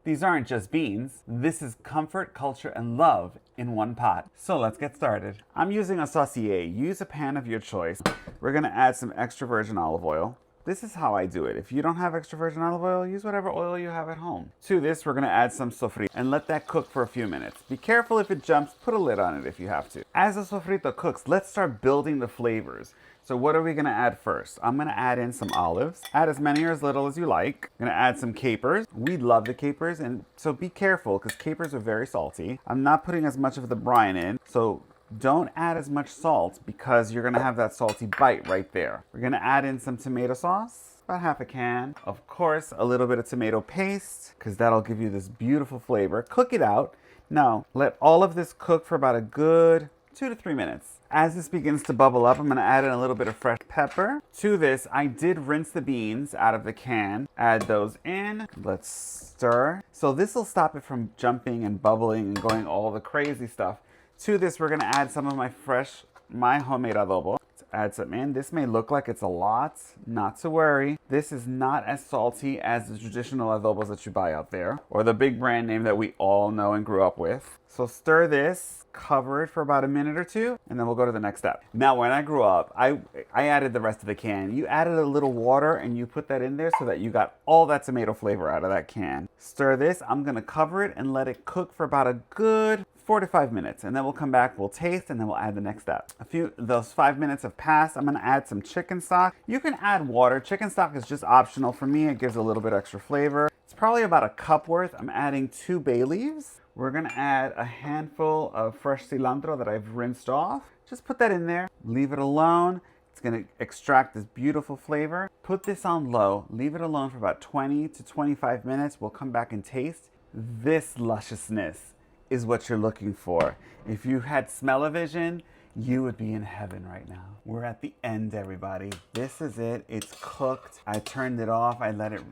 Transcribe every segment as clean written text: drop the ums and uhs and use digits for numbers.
These aren't just beans. This is comfort, culture, and love in one pot. So let's get started. I'm using a saucier. Use a pan of your choice. We're gonna add some extra virgin olive oil. This is how I do it. If you don't have extra virgin olive oil, use whatever oil you have at home. To this, we're gonna add some sofrito and let that cook for a few minutes. Be careful if it jumps, put a lid on it if you have to. As the sofrito cooks, let's start building the flavors. So what are we gonna add first? I'm gonna add in some olives. Add as many or as little as you like. I'm gonna add some capers. We love the capers, and so be careful because capers are very salty. I'm not putting as much of the brine in, so don't add as much salt because you're gonna have that salty bite right there. We're gonna add in some tomato sauce, about half a can. Of course, a little bit of tomato paste because that'll give you this beautiful flavor. Cook it out. Now, let all of this cook for about a good 2 to 3 minutes. As this begins to bubble up, I'm gonna add in a little bit of fresh pepper. To this, I did rinse the beans out of the can. Add those in. Let's stir. So this will stop it from jumping and bubbling and going all the crazy stuff. To this, we're gonna add some of my homemade adobo. Let's add some in. This may look like it's a lot, not to worry. This is not as salty as the traditional adobos that you buy out there, or the big brand name that we all know and grew up with. So stir this, cover it for about a minute or two, and then we'll go to the next step. Now, when I grew up, I added the rest of the can. You added a little water and you put that in there so that you got all that tomato flavor out of that can. Stir this, I'm gonna cover it and let it cook for about a good 4 to 5 minutes, and then we'll come back, we'll taste, and then we'll add the next step. Those 5 minutes have passed. I'm gonna add some chicken stock. You can add water. Chicken stock is just optional. For me, it gives a little bit extra flavor. It's probably about a cup worth. I'm adding 2 bay leaves. We're gonna add a handful of fresh cilantro that I've rinsed off. Just put that in there, leave it alone. It's gonna extract this beautiful flavor. Put this on low, leave it alone for about 20 to 25 minutes. We'll come back and taste. This lusciousness is what you're looking for. If you had smell-o-vision, you would be in heaven right now. We're at the end, everybody. This is it. It's cooked. I turned it off. I let it,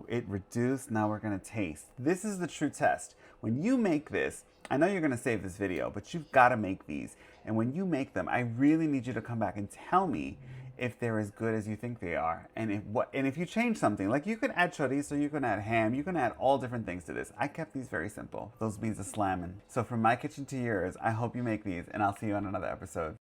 it reduced. Now we're gonna taste. This is the true test. When you make this, I know you're gonna save this video, but you've gotta make these. And when you make them, I really need you to come back and tell me if they're as good as you think they are. And if you change something, like you can add chorizo, you can add ham, you can add all different things to this. I kept these very simple. Those beans are slamming. So from my kitchen to yours, I hope you make these, and I'll see you on another episode.